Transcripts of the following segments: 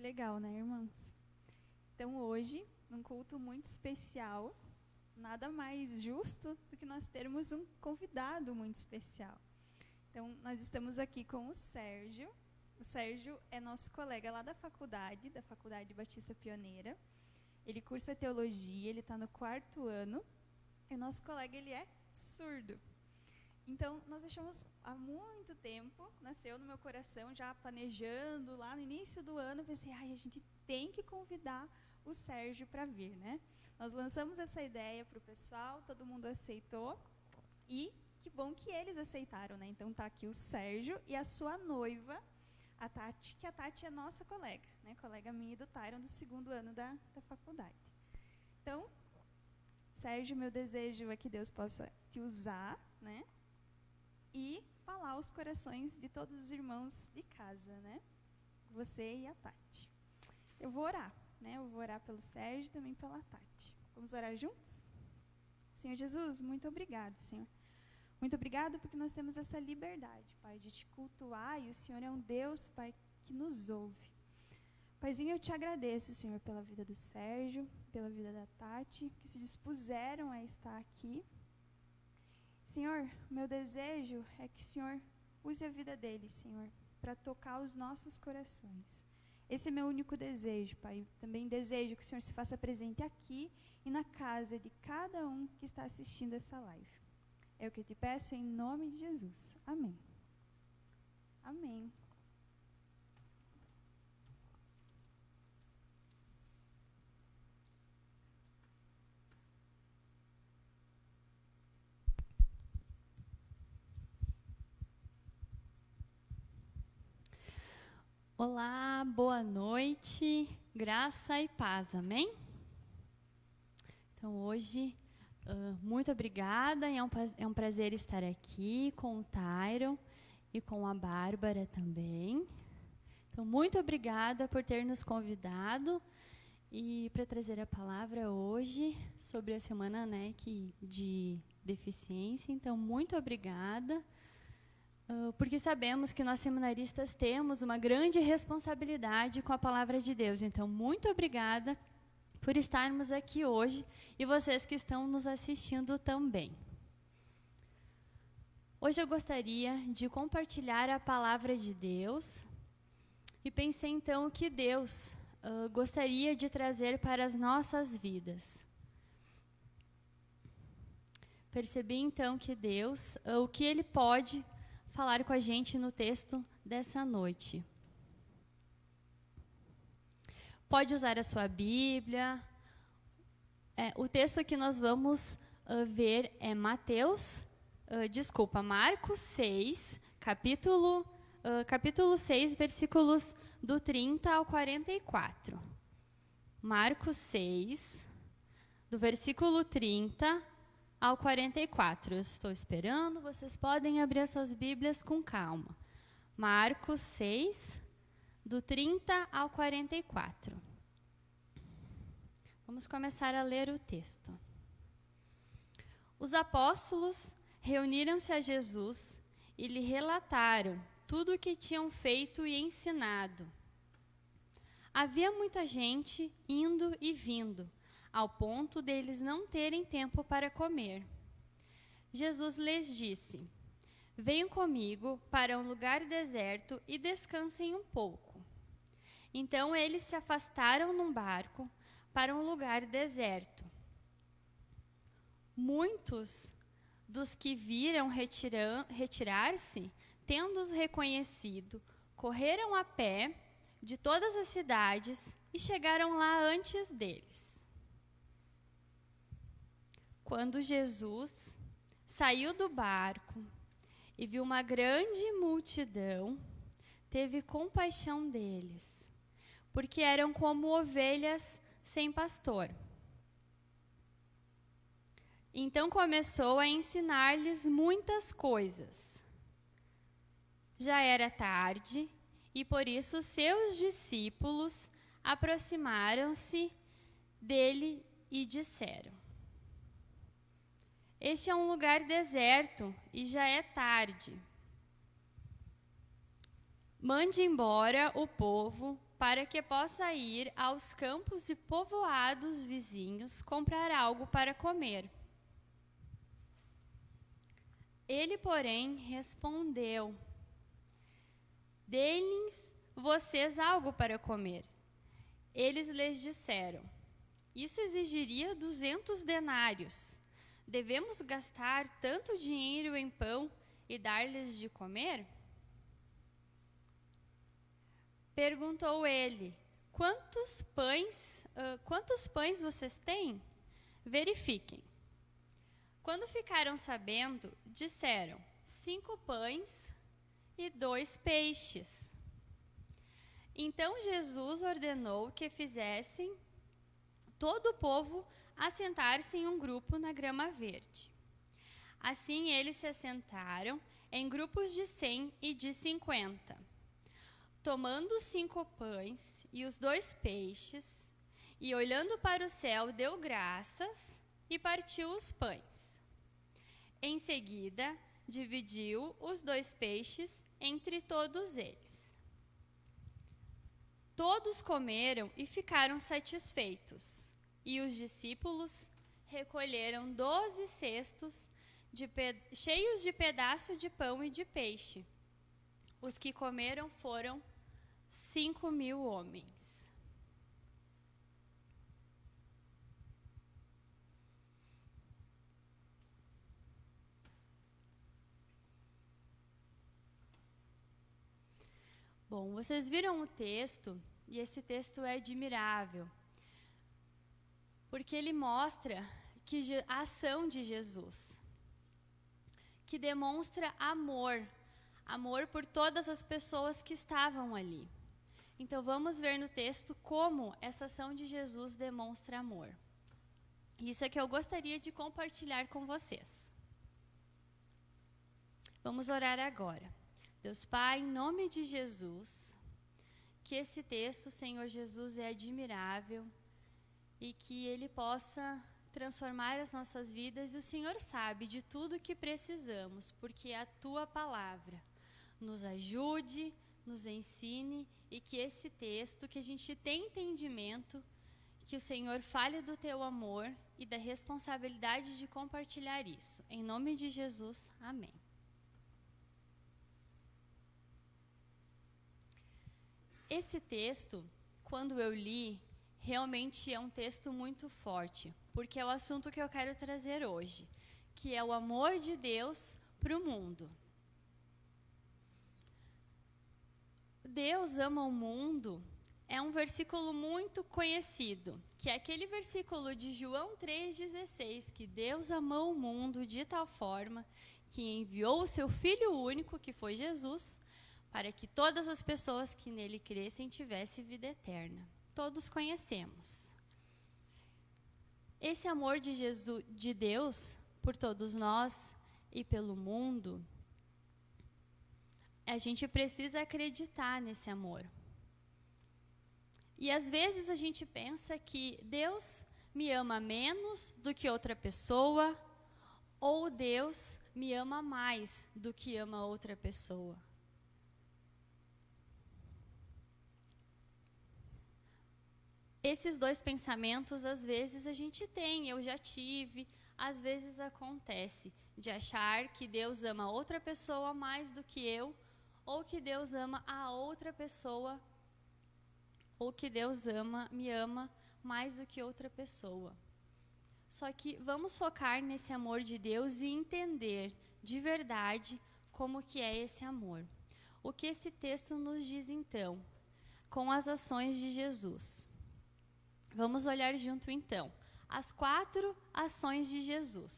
legal, né, irmãos? Então, hoje, num culto muito especial, nada mais justo do que nós termos um convidado muito especial. Então, nós estamos aqui com o Sérgio. O Sérgio é nosso colega lá da Faculdade Batista Pioneira. Ele cursa teologia, ele está no 4º ano. E o nosso colega, ele é surdo. Então, nós achamos há muito tempo, nasceu no meu coração, já planejando, lá no início do ano, pensei, a gente tem que convidar o Sérgio para vir, né? Nós lançamos essa ideia para o pessoal, todo mundo aceitou, e que bom que eles aceitaram, né? Então, está aqui o Sérgio e a sua noiva, a Tati, que a Tati é nossa colega, né? Colega minha e do Tyron, do 2º ano da faculdade. Então, Sérgio, meu desejo é que Deus possa te usar, né? E falar aos corações de todos os irmãos de casa, né? Você e a Tati. Eu vou orar, né? Eu vou orar pelo Sérgio e também pela Tati. Vamos orar juntos? Senhor Jesus, muito obrigado, Senhor. Muito obrigado porque nós temos essa liberdade, Pai, de te cultuar, e o Senhor é um Deus, Pai, que nos ouve. Paizinho, eu te agradeço, Senhor, pela vida do Sérgio, pela vida da Tati, que se dispuseram a estar aqui. Senhor, meu desejo é que o Senhor use a vida deles, Senhor, para tocar os nossos corações. Esse é meu único desejo, Pai. Também desejo que o Senhor se faça presente aqui e na casa de cada um que está assistindo essa live. É o que eu te peço em nome de Jesus. Amém. Amém. Olá, boa noite, graça e paz, amém? Então, hoje, muito obrigada, é um prazer estar aqui com o Tyron e com a Bárbara também. Então, muito obrigada por ter nos convidado e para trazer a palavra hoje sobre a semana, né, de deficiência. Então, muito obrigada. Porque sabemos que nós seminaristas temos uma grande responsabilidade com a palavra de Deus. Então, muito obrigada por estarmos aqui hoje e vocês que estão nos assistindo também. Hoje eu gostaria de compartilhar a palavra de Deus e pensei então o que Deus gostaria de trazer para as nossas vidas. Percebi então que Deus, o que Ele pode falar com a gente no texto dessa noite. Pode usar a sua Bíblia. O texto que nós vamos ver é Marcos 6, capítulo 6, versículos do 30 ao 44. Marcos 6, do versículo 30 ao 44. Eu estou esperando, vocês podem abrir as suas Bíblias com calma. Marcos 6, do 30 ao 44. Vamos começar a ler o texto. Os apóstolos reuniram-se a Jesus e lhe relataram tudo o que tinham feito e ensinado. Havia muita gente indo e vindo, ao ponto deles não terem tempo para comer. Jesus lhes disse: venham comigo para um lugar deserto e descansem um pouco. Então eles se afastaram num barco para um lugar deserto. Muitos dos que viram retirar-se, tendo-os reconhecido, correram a pé de todas as cidades e chegaram lá antes deles. Quando Jesus saiu do barco e viu uma grande multidão, teve compaixão deles, porque eram como ovelhas sem pastor. Então começou a ensinar-lhes muitas coisas. Já era tarde e por isso seus discípulos aproximaram-se dele e disseram: este é um lugar deserto e já é tarde. Mande embora o povo para que possa ir aos campos e povoados vizinhos comprar algo para comer. Ele, porém, respondeu: Dê-lhes vocês algo para comer. Eles lhes disseram: Isso exigiria 200 denários. Devemos gastar tanto dinheiro em pão e dar-lhes de comer? Perguntou ele: Quantos pães vocês têm? Verifiquem. Quando ficaram sabendo, disseram: 5 pães e 2 peixes. Então Jesus ordenou que fizessem todo o povo assentar-se em um grupo na grama verde. Assim eles se assentaram em grupos de 100 e de 50. Tomando os 5 pães e os 2 peixes, e olhando para o céu, deu graças e partiu os pães. Em seguida, dividiu os 2 peixes entre todos eles. Todos comeram e ficaram satisfeitos, e os discípulos recolheram 12 cestos cheios de pedaço de pão e de peixe. Os que comeram foram 5.000 homens. Bom, vocês viram o texto, e esse texto é admirável, porque ele mostra a ação de Jesus, que demonstra amor por todas as pessoas que estavam ali. Então vamos ver no texto como essa ação de Jesus demonstra amor. Isso é que eu gostaria de compartilhar com vocês. Vamos orar agora. Deus Pai, em nome de Jesus, que esse texto, Senhor Jesus, é admirável e que ele possa transformar as nossas vidas, e o Senhor sabe de tudo que precisamos, porque é a Tua palavra. Nos ajude, nos ensine, e que esse texto, que a gente tenha entendimento, que o Senhor fale do Teu amor e da responsabilidade de compartilhar isso. Em nome de Jesus, amém. Esse texto, quando eu li, realmente é um texto muito forte, porque é o assunto que eu quero trazer hoje, que é o amor de Deus para o mundo. Deus ama o mundo é um versículo muito conhecido, que é aquele versículo de João 3,16, que Deus amou o mundo de tal forma que enviou o seu Filho único, que foi Jesus, para que todas as pessoas que nele crescem tivessem vida eterna. Todos conhecemos. Esse amor de Jesus, de Deus por todos nós e pelo mundo, a gente precisa acreditar nesse amor. E às vezes a gente pensa que Deus me ama menos do que outra pessoa, ou Deus me ama mais do que ama outra pessoa. Esses dois pensamentos, às vezes, a gente tem, eu já tive, às vezes acontece, de achar que Deus ama outra pessoa mais do que eu, ou que Deus ama a outra pessoa, ou que Deus me ama mais do que outra pessoa. Só que vamos focar nesse amor de Deus e entender de verdade como que é esse amor. O que esse texto nos diz então, com as ações de Jesus. Vamos olhar junto, então, as 4 ações de Jesus.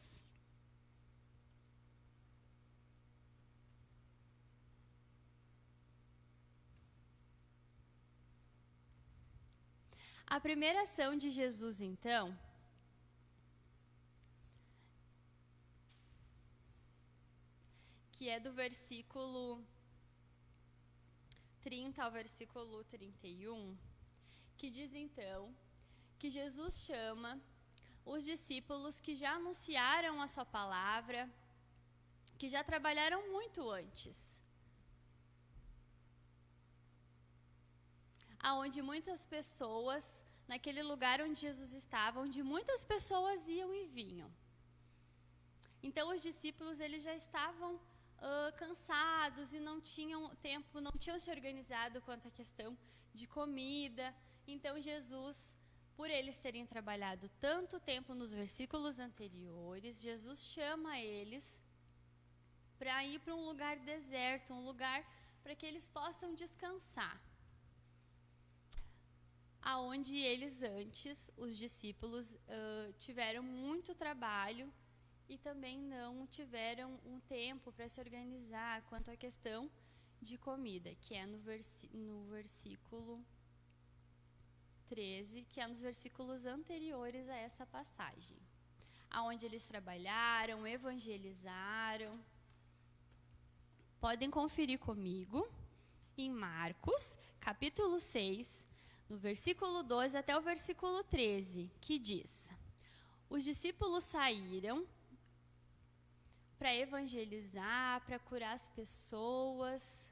A primeira ação de Jesus, então, que é do versículo 30 ao versículo 31, que diz, então, que Jesus chama os discípulos que já anunciaram a sua palavra, que já trabalharam muito antes. aonde muitas pessoas, naquele lugar onde Jesus estava, onde muitas pessoas iam e vinham. Então os discípulos eles já estavam cansados e não tinham tempo, não tinham se organizado quanto à questão de comida. Então Jesus, por eles terem trabalhado tanto tempo nos versículos anteriores, Jesus chama eles para ir para um lugar deserto, um lugar para que eles possam descansar. Aonde eles antes, os discípulos, tiveram muito trabalho e também não tiveram um tempo para se organizar quanto à questão de comida, que é no versículo 13, que é nos versículos anteriores a essa passagem, aonde eles trabalharam, evangelizaram. Podem conferir comigo em Marcos, capítulo 6, no versículo 12 até o versículo 13, que diz: os discípulos saíram para evangelizar, para curar as pessoas,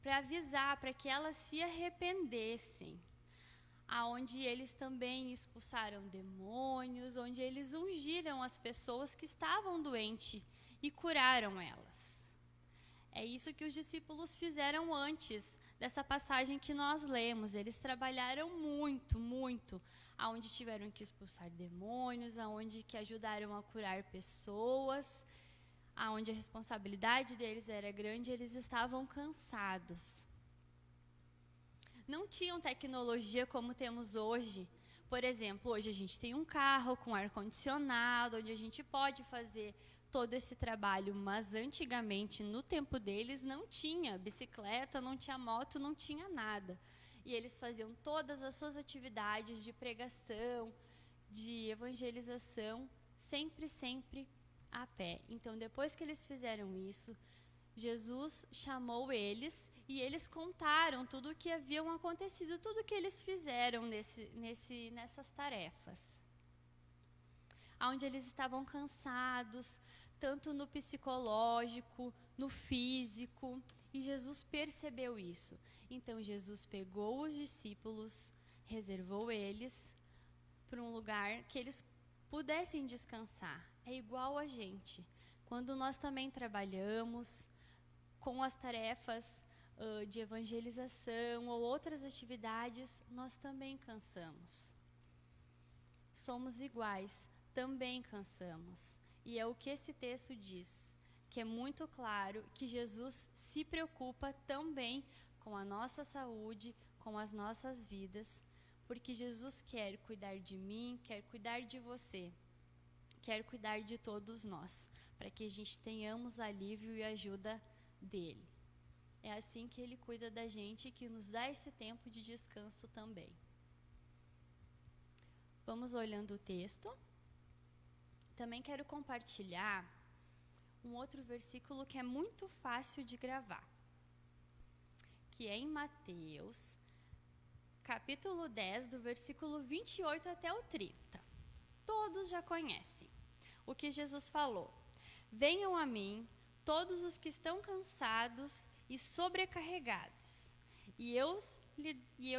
para avisar, para que elas se arrependessem, aonde eles também expulsaram demônios, onde eles ungiram as pessoas que estavam doentes e curaram elas. É isso que os discípulos fizeram antes dessa passagem que nós lemos. Eles trabalharam muito, muito, aonde tiveram que expulsar demônios, aonde que ajudaram a curar pessoas, aonde a responsabilidade deles era grande, eles estavam cansados. Não tinham tecnologia como temos hoje. Por exemplo, hoje a gente tem um carro com ar-condicionado, onde a gente pode fazer todo esse trabalho, mas antigamente, no tempo deles, não tinha bicicleta, não tinha moto, não tinha nada. E eles faziam todas as suas atividades de pregação, de evangelização, sempre a pé. Então, depois que eles fizeram isso, Jesus chamou eles e eles contaram tudo o que haviam acontecido, tudo o que eles fizeram nessas tarefas. Onde eles estavam cansados, tanto no psicológico, no físico, e Jesus percebeu isso. Então Jesus pegou os discípulos, reservou eles para um lugar que eles pudessem descansar. É igual a gente. Quando nós também trabalhamos com as tarefas de evangelização ou outras atividades, nós também cansamos. Somos iguais, também cansamos. E é o que esse texto diz, que é muito claro que Jesus se preocupa também com a nossa saúde, com as nossas vidas, porque Jesus quer cuidar de mim, quer cuidar de você, quer cuidar de todos nós, para que a gente tenhamos alívio e ajuda dele. É assim que ele cuida da gente e que nos dá esse tempo de descanso também. Vamos olhando o texto. Também quero compartilhar um outro versículo que é muito fácil de gravar, que é em Mateus, capítulo 10, do versículo 28 até o 30. Todos já conhecem o que Jesus falou: venham a mim, todos os que estão cansados e sobrecarregados, e eu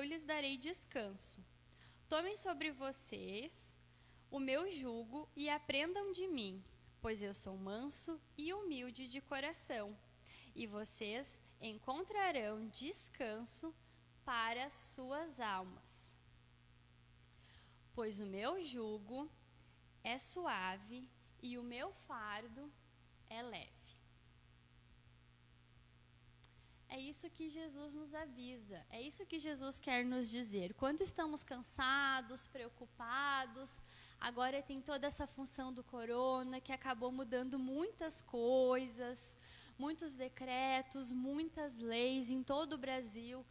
lhes darei descanso. Tomem sobre vocês o meu jugo e aprendam de mim, pois eu sou manso e humilde de coração, e vocês encontrarão descanso para as suas almas. Pois o meu jugo é suave e o meu fardo é leve. É isso que Jesus nos avisa, é isso que Jesus quer nos dizer. Quando estamos cansados, preocupados, agora tem toda essa função do corona que acabou mudando muitas coisas, muitos decretos, muitas leis em todo o Brasil.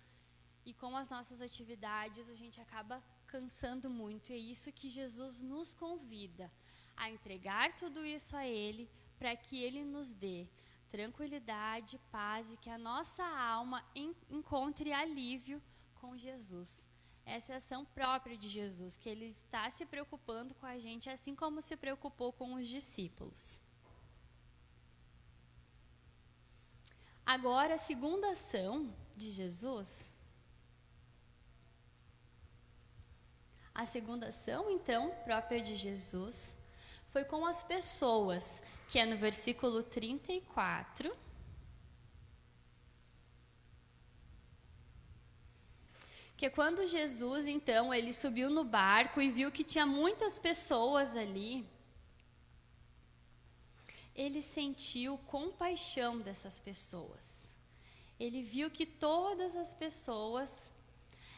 E com as nossas atividades a gente acaba cansando muito. E é isso que Jesus nos convida, a entregar tudo isso a Ele, para que Ele nos dê tranquilidade, paz e que a nossa alma encontre alívio com Jesus. Essa é a ação própria de Jesus, que Ele está se preocupando com a gente, assim como se preocupou com os discípulos. Agora, a segunda ação de Jesus A segunda ação, então, própria de Jesus, foi com as pessoas, que é no versículo 34. Que quando Jesus, então, ele subiu no barco e viu que tinha muitas pessoas ali, ele sentiu compaixão dessas pessoas. Ele viu que todas as pessoas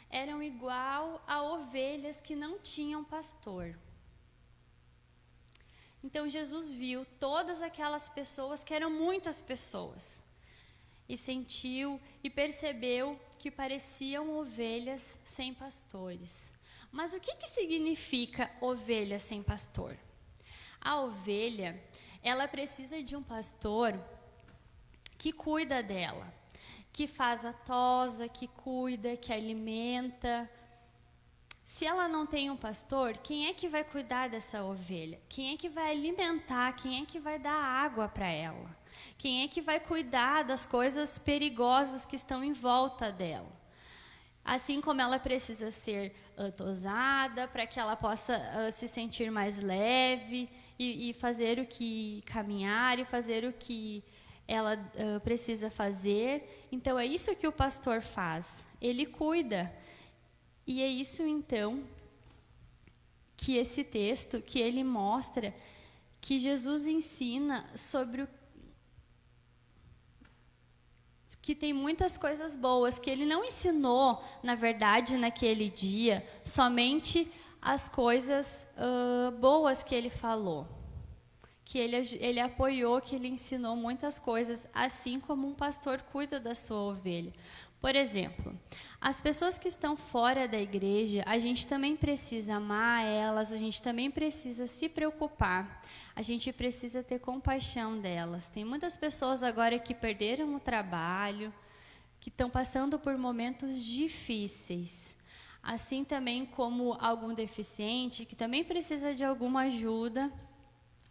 eram igual a ovelhas que não tinham pastor. Então Jesus viu todas aquelas pessoas, que eram muitas pessoas, e sentiu e percebeu que pareciam ovelhas sem pastores. Mas o que significa ovelha sem pastor? A ovelha, ela precisa de um pastor que cuida dela, que faz a tosa, que cuida, que alimenta. Se ela não tem um pastor, quem é que vai cuidar dessa ovelha? Quem é que vai alimentar? Quem é que vai dar água para ela? Quem é que vai cuidar das coisas perigosas que estão em volta dela? Assim como ela precisa ser tosada para que ela possa se sentir mais leve e fazer o que caminhar e fazer o que ela precisa fazer. Então é isso que o pastor faz. Ele cuida. E é isso então que esse texto que ele mostra que Jesus ensina sobre o que tem muitas coisas boas, que ele não ensinou, na verdade, naquele dia, somente as coisas boas que ele falou. Que ele apoiou, que ele ensinou muitas coisas, assim como um pastor cuida da sua ovelha. Por exemplo, as pessoas que estão fora da igreja, a gente também precisa amar elas, a gente também precisa se preocupar, a gente precisa ter compaixão delas. Tem muitas pessoas agora que perderam o trabalho, que estão passando por momentos difíceis. Assim também como algum deficiente, que também precisa de alguma ajuda.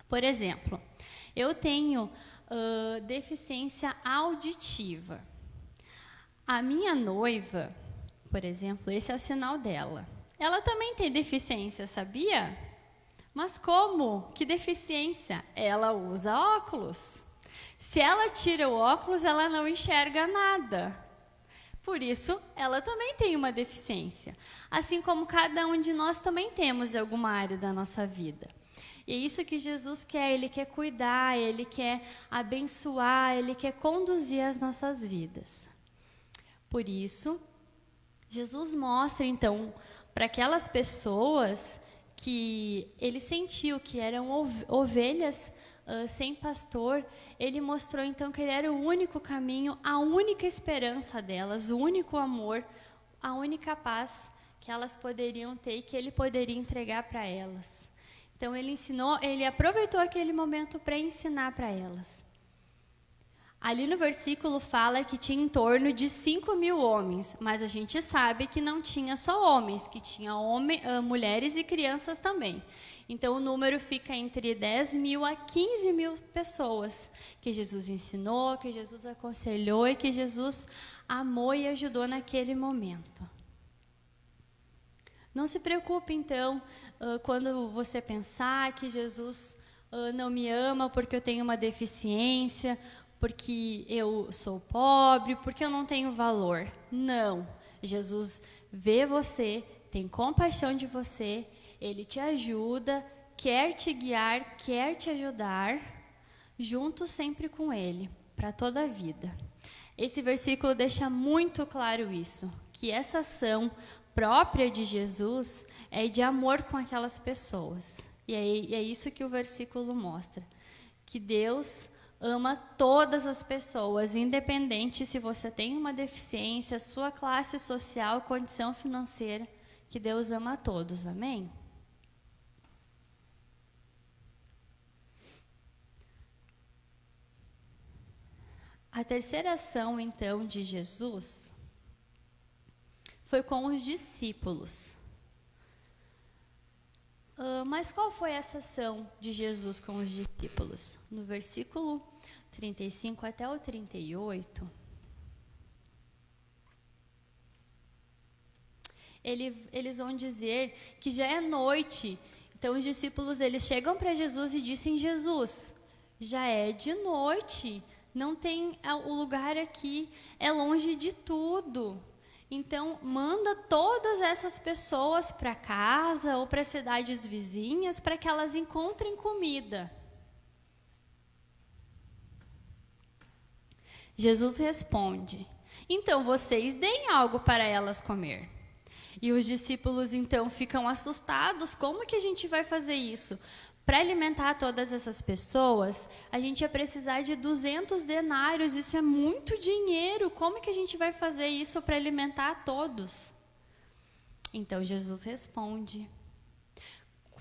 Por exemplo, eu tenho deficiência auditiva. A minha noiva, por exemplo, esse é o sinal dela. Ela também tem deficiência, sabia? Mas como? Que deficiência? Ela usa óculos. Se ela tira o óculos, ela não enxerga nada. Por isso, ela também tem uma deficiência. Assim como cada um de nós também temos em alguma área da nossa vida. E é isso que Jesus quer. Ele quer cuidar, Ele quer abençoar, Ele quer conduzir as nossas vidas. Por isso, Jesus mostra, então, para aquelas pessoas que ele sentiu que eram ovelhas sem pastor, ele mostrou, então, que ele era o único caminho, a única esperança delas, o único amor, a única paz que elas poderiam ter e que ele poderia entregar para elas. Então, ele aproveitou aquele momento para ensinar para elas. Ali no versículo fala que tinha em torno de 5.000 homens, mas a gente sabe que não tinha só homens, que tinha mulheres e crianças também. Então o número fica entre 10.000 a 15.000 pessoas que Jesus ensinou, que Jesus aconselhou e que Jesus amou e ajudou naquele momento. Não se preocupe então quando você pensar que Jesus não me ama porque eu tenho uma deficiência, porque eu sou pobre, porque eu não tenho valor. Não. Jesus vê você, tem compaixão de você, Ele te ajuda, quer te guiar, quer te ajudar, junto sempre com Ele, para toda a vida. Esse versículo deixa muito claro isso, que essa ação própria de Jesus é de amor com aquelas pessoas. E é isso que o versículo mostra, que Deus ama todas as pessoas, independente se você tem uma deficiência, sua classe social, condição financeira, que Deus ama a todos, amém? A terceira ação, então, de Jesus foi com os discípulos. Mas qual foi essa ação de Jesus com os discípulos? No versículo 35 até o 38, eles vão dizer que já é noite. Então, os discípulos, eles chegam para Jesus e dizem: Jesus, já é de noite, não tem, o lugar aqui é longe de tudo. Então, manda todas essas pessoas para casa ou para cidades vizinhas para que elas encontrem comida. Jesus responde: então vocês deem algo para elas comer. E os discípulos então ficam assustados: como que a gente vai fazer isso? Para alimentar todas essas pessoas, a gente ia precisar de 200 denários, isso é muito dinheiro, como que a gente vai fazer isso para alimentar todos? Então Jesus responde: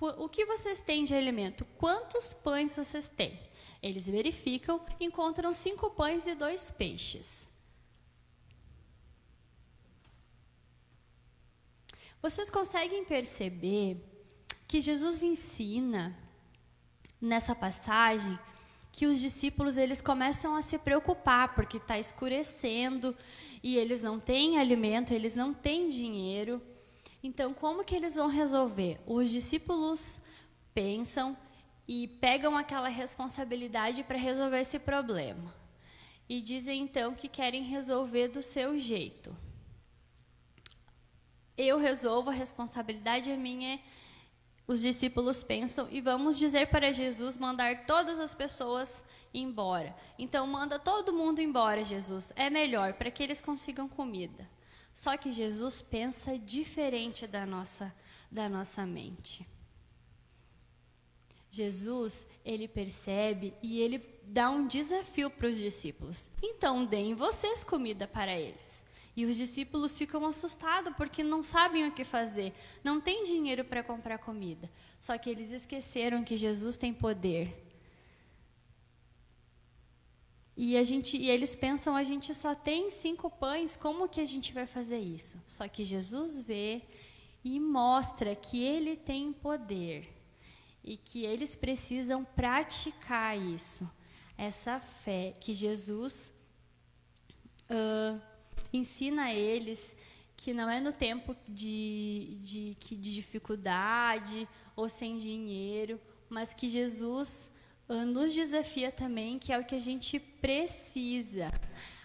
o que vocês têm de alimento? Quantos pães vocês têm? Eles verificam, encontram 5 pães e 2 peixes. Vocês conseguem perceber que Jesus ensina nessa passagem que os discípulos, eles começam a se preocupar porque está escurecendo e eles não têm alimento, eles não têm dinheiro. Então, como que eles vão resolver? Os discípulos pensam e pegam aquela responsabilidade para resolver esse problema. E dizem então que querem resolver do seu jeito. Eu resolvo, a responsabilidade é minha. Os discípulos pensam e vamos dizer para Jesus mandar todas as pessoas embora. Então manda todo mundo embora, Jesus. É melhor para que eles consigam comida. Só que Jesus pensa diferente da nossa mente. Jesus, ele percebe e ele dá um desafio para os discípulos. Então deem vocês comida para eles. E os discípulos ficam assustados porque não sabem o que fazer. Não tem dinheiro para comprar comida. Só que eles esqueceram que Jesus tem poder. E eles pensam: a gente só tem 5 pães, como que a gente vai fazer isso? Só que Jesus vê e mostra que ele tem poder. E que eles precisam praticar isso. Essa fé que Jesus ensina a eles que não é no tempo de dificuldade ou sem dinheiro, mas que Jesus nos desafia também, que é o que a gente precisa.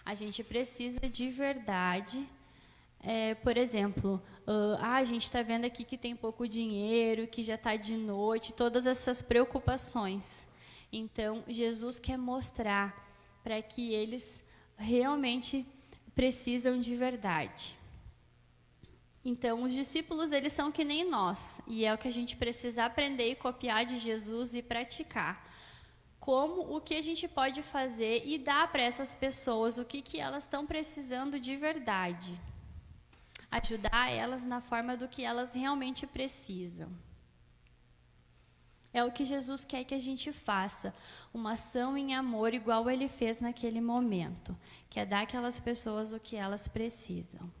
A gente precisa de verdade. Por exemplo, a gente está vendo aqui que tem pouco dinheiro, que já está de noite, todas essas preocupações. Então, Jesus quer mostrar para que eles realmente precisam de verdade. Então, os discípulos, eles são que nem nós, e é o que a gente precisa aprender e copiar de Jesus e praticar. O que a gente pode fazer e dar para essas pessoas, o que elas estão precisando de verdade. Ajudar elas na forma do que elas realmente precisam. É o que Jesus quer que a gente faça, uma ação em amor igual ele fez naquele momento, que é dar àquelas pessoas o que elas precisam.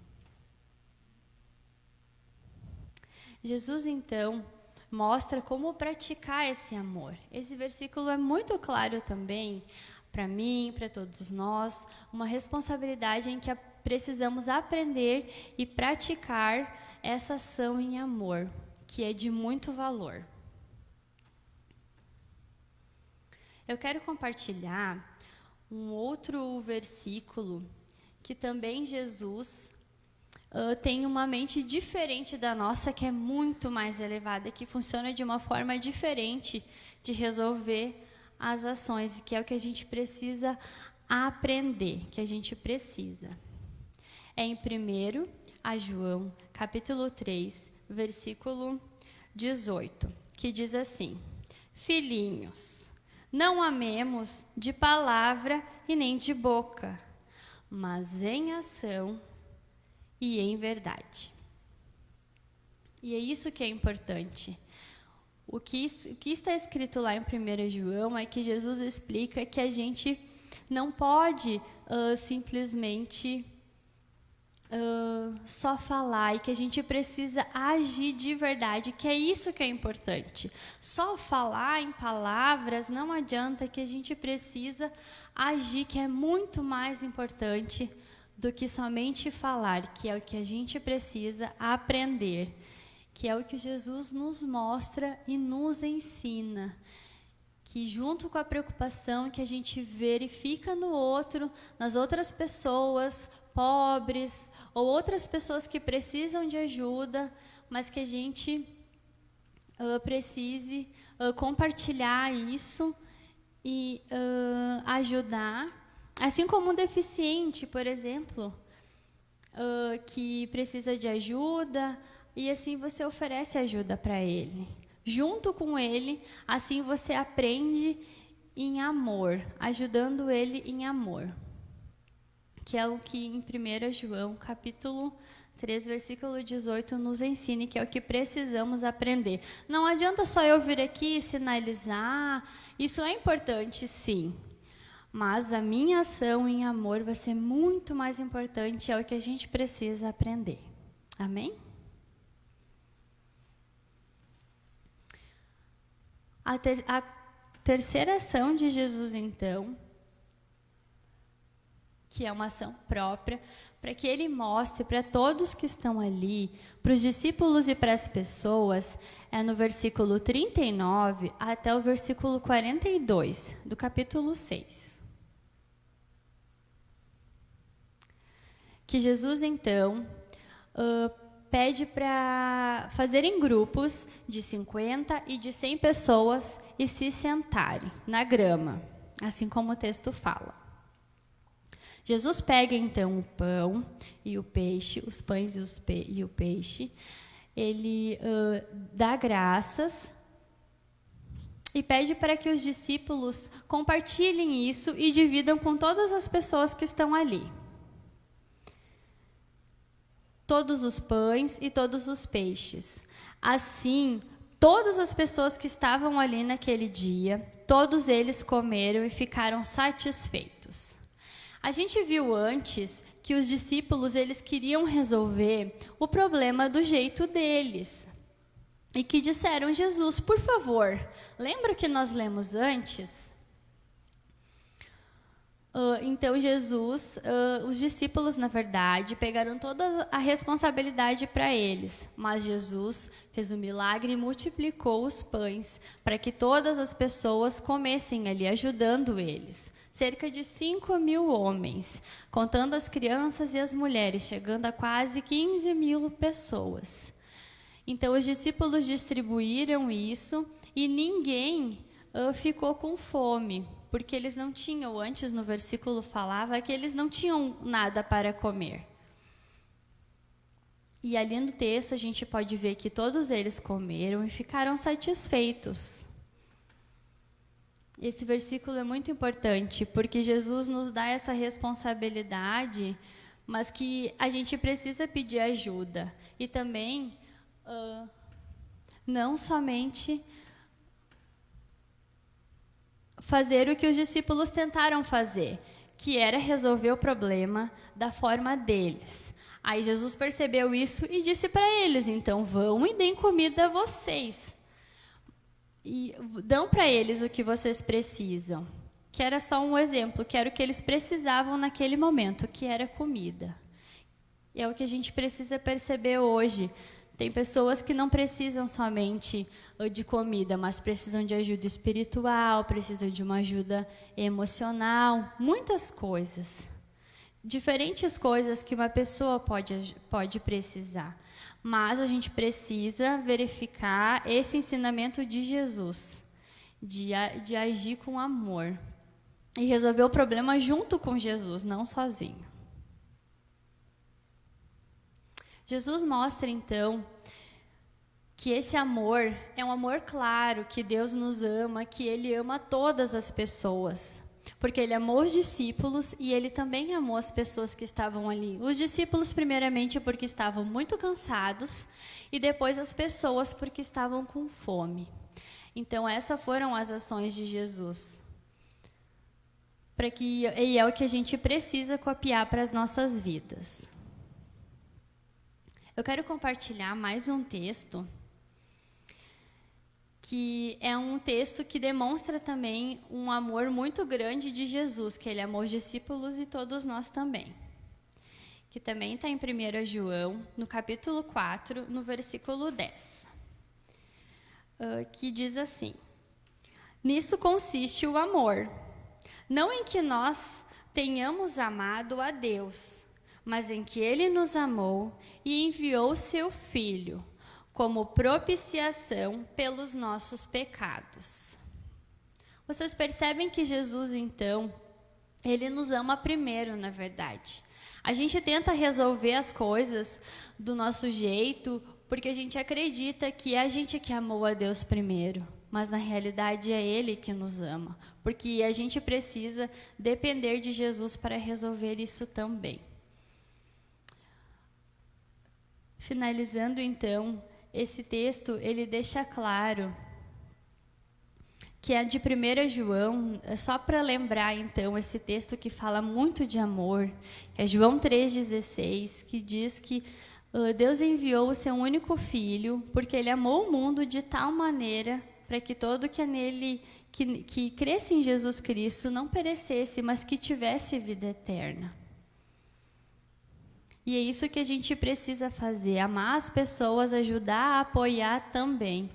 Jesus, então, mostra como praticar esse amor. Esse versículo é muito claro também, para mim, para todos nós, uma responsabilidade em que precisamos aprender e praticar essa ação em amor, que é de muito valor. Eu quero compartilhar um outro versículo que também Jesus tem uma mente diferente da nossa, que é muito mais elevada, que funciona de uma forma diferente de resolver as ações, que é o que a gente precisa aprender, que a gente precisa. É em 1 João, capítulo 3, versículo 18, que diz assim: filhinhos, não amemos de palavra e nem de boca, mas em ação e em verdade. E é isso que é importante. O que está escrito lá em 1 João é que Jesus explica que a gente não pode simplesmente só falar, e que a gente precisa agir de verdade, que é isso que é importante. Só falar em palavras não adianta, que a gente precisa agir, que é muito mais importante do que somente falar, que é o que a gente precisa aprender, que é o que Jesus nos mostra e nos ensina. Que junto com a preocupação que a gente verifica no outro, nas outras pessoas pobres ou outras pessoas que precisam de ajuda, mas que a gente precise compartilhar isso e ajudar. Assim como um deficiente, por exemplo, que precisa de ajuda, e assim você oferece ajuda para ele. Junto com ele, assim você aprende em amor, ajudando ele em amor. Que é o que em 1 João, capítulo 3, versículo 18, nos ensina, que é o que precisamos aprender. Não adianta só eu vir aqui e sinalizar, isso é importante, sim. Mas a minha ação em amor vai ser muito mais importante, é o que a gente precisa aprender. Amém? A terceira ação de Jesus, então, que é uma ação própria, para que ele mostre para todos que estão ali, para os discípulos e para as pessoas, é no versículo 39 até o versículo 42, do capítulo 6. Que Jesus, então, pede para fazerem grupos de 50 e de 100 pessoas e se sentarem na grama, assim como o texto fala. Jesus pega, então, o pão e o peixe, os pães e o peixe, ele dá graças e pede para que os discípulos compartilhem isso e dividam com todas as pessoas que estão ali. Todos os pães e todos os peixes. Assim, todas as pessoas que estavam ali naquele dia, todos eles comeram e ficaram satisfeitos. A gente viu antes que os discípulos, eles queriam resolver o problema do jeito deles. E que disseram: Jesus, por favor, lembra o que nós lemos antes? Então Jesus, os discípulos, na verdade, pegaram toda a responsabilidade para eles. Mas Jesus fez um milagre e multiplicou os pães para que todas as pessoas comessem ali, ajudando eles. Cerca de 5.000 homens, contando as crianças e as mulheres, chegando a quase 15.000 pessoas. Então os discípulos distribuíram isso e ninguém ficou com fome. Porque eles não tinham, antes no versículo falava que eles não tinham nada para comer. E ali no texto a gente pode ver que todos eles comeram e ficaram satisfeitos. Esse versículo é muito importante, porque Jesus nos dá essa responsabilidade, mas que a gente precisa pedir ajuda. E também, não somente fazer o que os discípulos tentaram fazer, que era resolver o problema da forma deles. Aí Jesus percebeu isso e disse para eles: então vão e deem comida a vocês. E dão para eles o que vocês precisam. Que era só um exemplo, que era o que eles precisavam naquele momento, que era comida. E é o que a gente precisa perceber hoje. Tem pessoas que não precisam somente de comida, mas precisam de ajuda espiritual, precisam de uma ajuda emocional, muitas coisas. Diferentes coisas que uma pessoa pode precisar. Mas a gente precisa verificar esse ensinamento de Jesus, de agir com amor. E resolver o problema junto com Jesus, não sozinho. Jesus mostra, então, que esse amor é um amor claro, que Deus nos ama, que Ele ama todas as pessoas. Porque Ele amou os discípulos e Ele também amou as pessoas que estavam ali. Os discípulos, primeiramente, porque estavam muito cansados, e depois as pessoas, porque estavam com fome. Então, essas foram as ações de Jesus. E é o que a gente precisa copiar para as nossas vidas. Eu quero compartilhar mais um texto, que é um texto que demonstra também um amor muito grande de Jesus, que Ele amou os discípulos e todos nós também. que também está em 1 João, no capítulo 4, no versículo 10, que diz assim: nisso consiste o amor, não em que nós tenhamos amado a Deus, mas em que Ele nos amou e enviou seu Filho como propiciação pelos nossos pecados. Vocês percebem que Jesus, então, Ele nos ama primeiro, na verdade. A gente tenta resolver as coisas do nosso jeito, porque a gente acredita que é a gente que amou a Deus primeiro. Mas, na realidade, é Ele que nos ama. Porque a gente precisa depender de Jesus para resolver isso também. Finalizando, então, esse texto, ele deixa claro que é de 1 João, só para lembrar, então, esse texto que fala muito de amor, que é João 3,16, que diz que Deus enviou o seu único Filho, porque Ele amou o mundo de tal maneira para que todo que é nele, que cresce em Jesus Cristo, não perecesse, mas que tivesse vida eterna. E é isso que a gente precisa fazer, amar as pessoas, ajudar a apoiar também.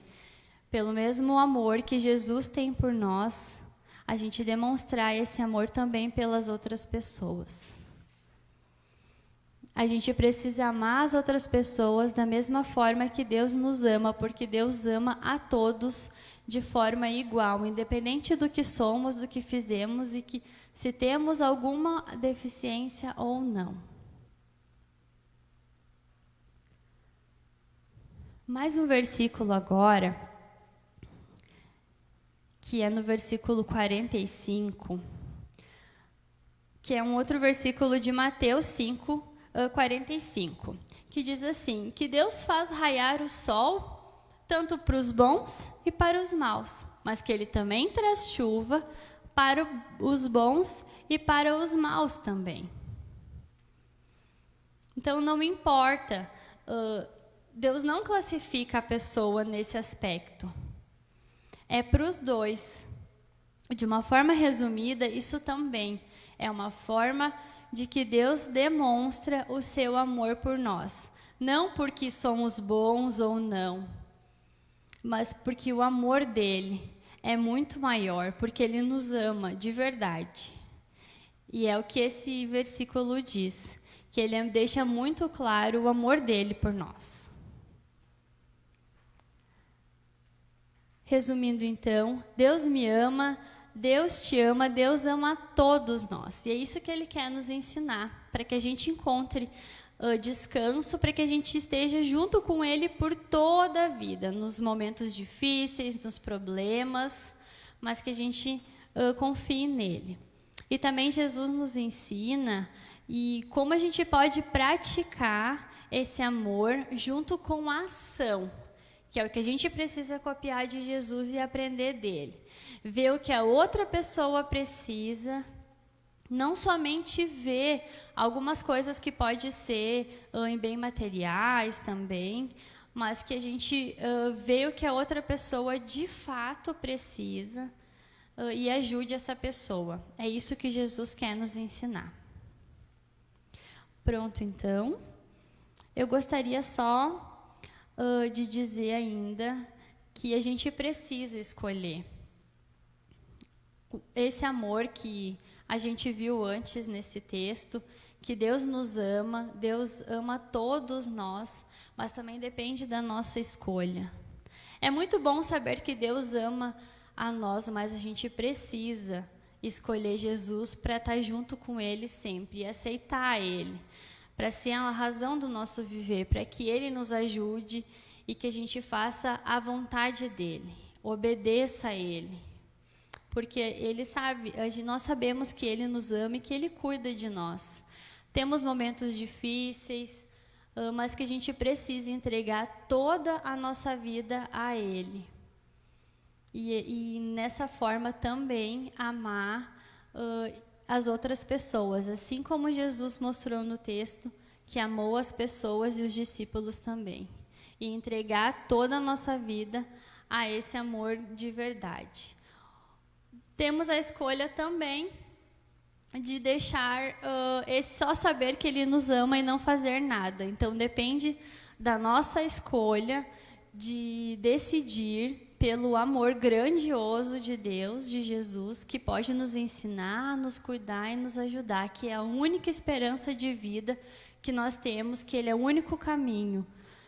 Pelo mesmo amor que Jesus tem por nós, a gente demonstrar esse amor também pelas outras pessoas. A gente precisa amar as outras pessoas da mesma forma que Deus nos ama, porque Deus ama a todos de forma igual, independente do que somos, do que fizemos e que se temos alguma deficiência ou não. Mais um versículo agora, que é no versículo 45, que é um outro versículo de Mateus 5, 45, que diz assim, que Deus faz raiar o sol tanto para os bons e para os maus, mas que Ele também traz chuva para os bons e para os maus também. Então, não importa, Deus não classifica a pessoa nesse aspecto. É para os dois. De uma forma resumida, isso também é uma forma de que Deus demonstra o seu amor por nós. Não porque somos bons ou não, mas porque o amor dele é muito maior, porque ele nos ama de verdade. E é o que esse versículo diz, que ele deixa muito claro o amor dele por nós. Resumindo, então, Deus me ama, Deus te ama, Deus ama todos nós. E é isso que Ele quer nos ensinar, para que a gente encontre descanso, para que a gente esteja junto com Ele por toda a vida, nos momentos difíceis, nos problemas, mas que a gente confie nele. E também Jesus nos ensina e como a gente pode praticar esse amor junto com a ação, que é o que a gente precisa copiar de Jesus e aprender dele. Ver o que a outra pessoa precisa, não somente ver algumas coisas que pode ser em bem materiais também, mas que a gente vê o que a outra pessoa de fato precisa e ajude essa pessoa. É isso que Jesus quer nos ensinar. Pronto, então. Eu gostaria só de dizer ainda que a gente precisa escolher esse amor que a gente viu antes nesse texto, que Deus nos ama, Deus ama todos nós, mas também depende da nossa escolha. É muito bom saber que Deus ama a nós, mas a gente precisa escolher Jesus para estar junto com Ele sempre e aceitar Ele, para ser a razão do nosso viver, para que Ele nos ajude e que a gente faça a vontade dEle, obedeça a Ele. Porque Ele sabe, nós sabemos que Ele nos ama e que Ele cuida de nós. Temos momentos difíceis, mas que a gente precisa entregar toda a nossa vida a Ele. E nessa forma também amar as outras pessoas, assim como Jesus mostrou no texto, que amou as pessoas e os discípulos também. E entregar toda a nossa vida a esse amor de verdade. Temos a escolha também de deixar esse só saber que Ele nos ama e não fazer nada. Então, depende da nossa escolha de decidir pelo amor grandioso de Deus, de Jesus, que pode nos ensinar, nos cuidar e nos ajudar, que é a única esperança de vida que nós temos, que Ele é o único caminho.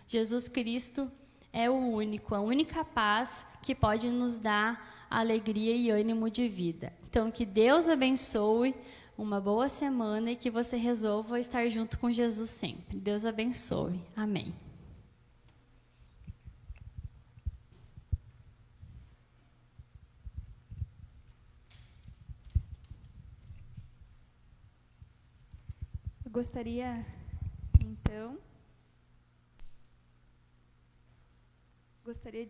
Jesus Cristo é o único, a única paz que pode nos dar alegria e ânimo de vida. Então, que Deus abençoe, uma boa semana e que você resolva estar junto com Jesus sempre. Deus abençoe. Amém. Eu gostaria, então,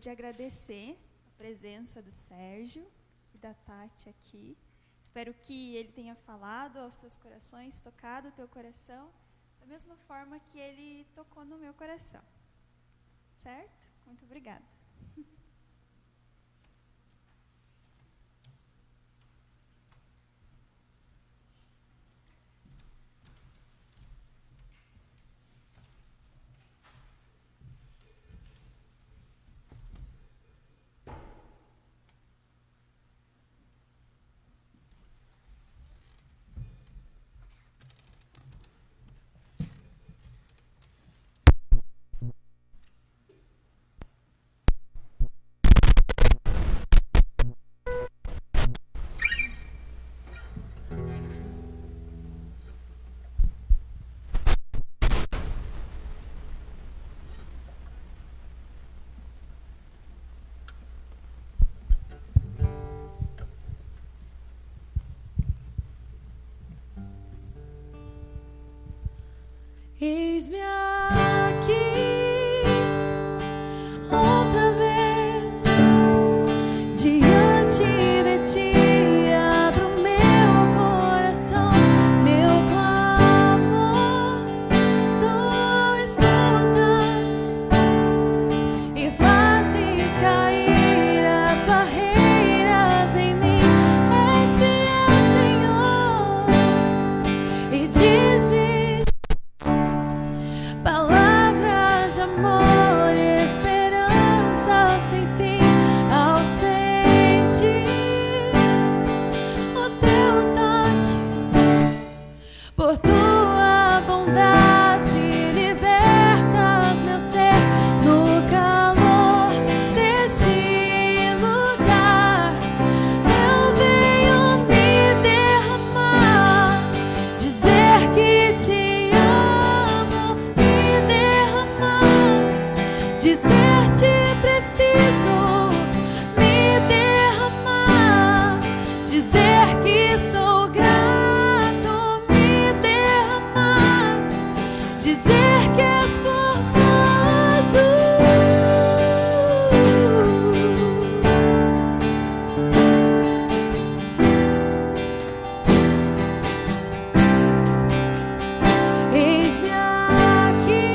de agradecer a presença do Sérgio e da Tati aqui. Espero que ele tenha falado aos teus corações, tocado o teu coração, da mesma forma que ele tocou no meu coração. Certo? Muito obrigada. Eis-me aqui outra vez diante de ti, abro meu coração, meu clamor, tu escutas e fazes cair as barreiras em mim. És fiel, Senhor, e dizes palavras de amor, esperança sem fim, ao sentir o teu toque, por tua bondade libertas meu ser no calor deste lugar. Eu venho me derramar, dizer que te amo, dizer-te preciso, me derramar, dizer que sou grato, me derramar, dizer que és formoso. Eis-me aqui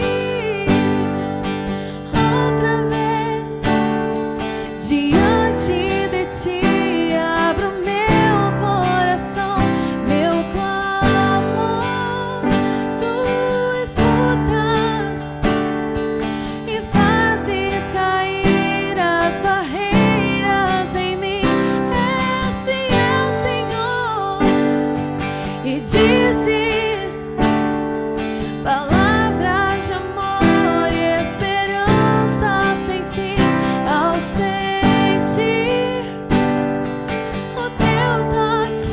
outra vez diante de ti, abro meu coração, meu clamor, tu escutas e fazes cair as barreiras em mim. És fiel, Senhor, e dizes palavras de amor e esperança sem fim, ao sentir o teu toque,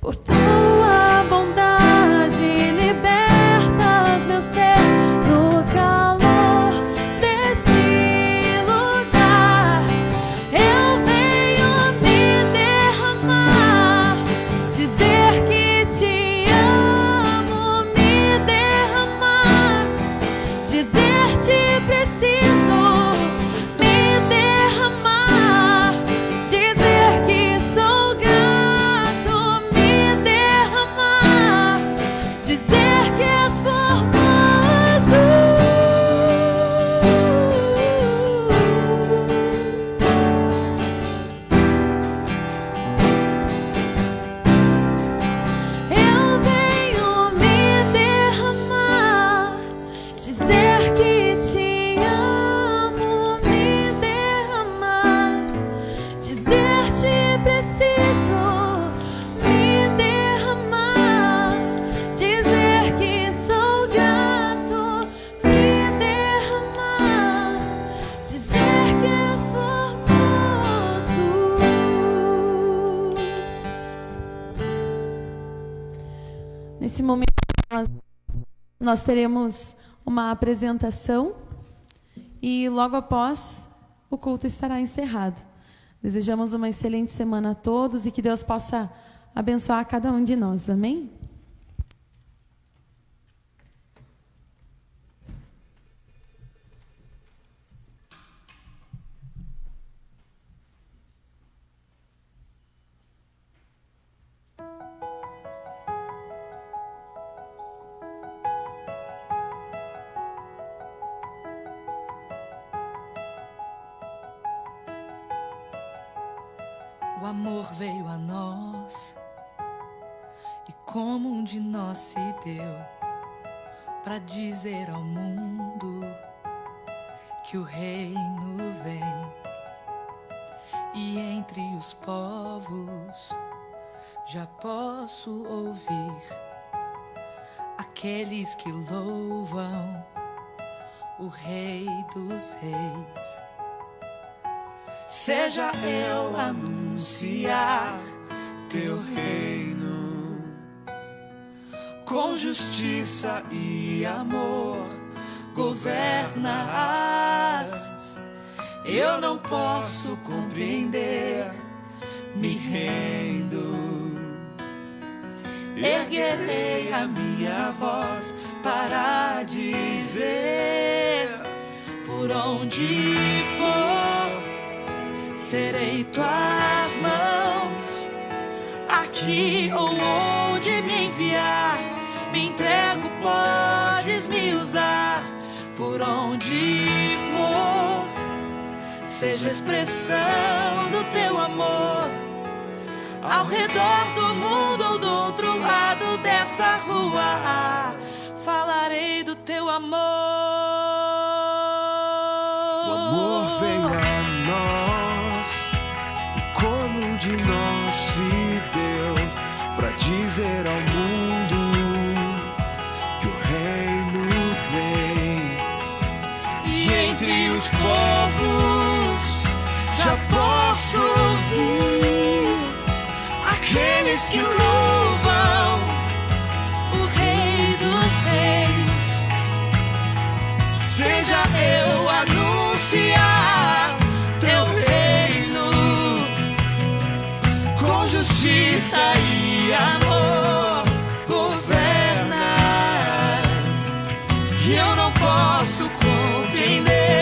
por tua bondade libertas meu ser no calor deste lugar. Eu venho me derramar, dizer que te amo, me derramar, dizer-te preciso, me derramar, dizer que sou grato, me derramar, dizer que és formoso. Nesse momento, nós teremos uma apresentação e logo após o culto estará encerrado. Desejamos uma excelente semana a todos e que Deus possa abençoar cada um de nós. Amém? O amor veio a nós e como um de nós se deu para dizer ao mundo que o reino vem. E entre os povos já posso ouvir aqueles que louvam o Rei dos Reis. Seja eu anunciar teu reino com justiça e amor governas. Eu não posso compreender, me rendo. Erguerei a minha voz para dizer: por onde for, serei tuas mãos, aqui ou onde me enviar, me entrego, podes me usar. Por onde for, seja a expressão do teu amor, ao redor do mundo ou do outro lado dessa rua, falarei do teu amor. O amor veio a nós e como um de nós se deu para dizer ao mundo que o reino vem. E entre os povos já posso ouvir aqueles que louvam o Rei dos Reis. Seja eu anunciar teu reino com justiça e amor governas. E eu não posso compreender,